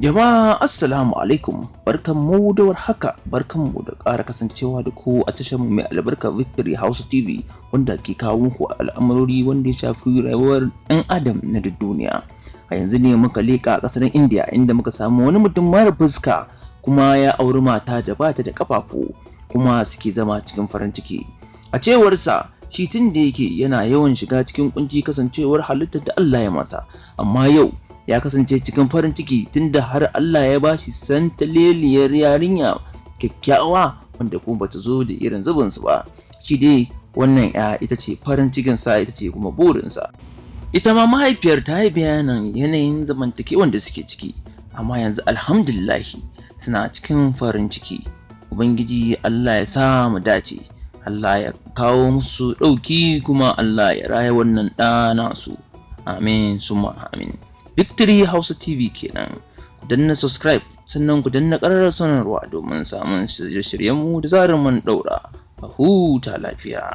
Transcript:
Jama'a assalamu alaikum, barkanmu da warhaka, barkanmu da ƙara kasancewa da ku a tashar mu mai albarka Victory Hausa TV wanda ke kawo muku al'amarori wanda ya shafi rayuwar ɗan adam na duniya. A yanzu ne muka leƙa ƙasar India inda muka samu wani mutum mara fuska kuma ya auri mata da bata da ƙafafu kuma suke zama cikin farin ciki. A cewarsa shi tun da yake yana yawan shiga cikin kunci kasancewar halittar da Allah ya masa, amma yau ya kasance cikin farin ciki tunda har Allah ya bashi santaleliyar yarinya kyakkyawa wanda kuma bata zo da irin zubinsu ba. Shi dai wannan ya ita ce farin cikinsa, ita ce kuma burinsa. Ita ma mahaifiyar ta yi bayanan yanayin zamantakewan da suke ciki, amma yanzu alhamdulillahi suna cikin farin ciki. Ubangiji Allah ya sa mu dace, Allah ya kawo musu ɗauki kuma Allah ya raya wannan ɗa nasu. Amin summa amin. Victory Hausa TV kenan. Ku danna subscribe sannan ku danna ƙararrawar sanarwa domin samun shirye-shiryenmu da zarar mun ɗaura. A huta lafiya.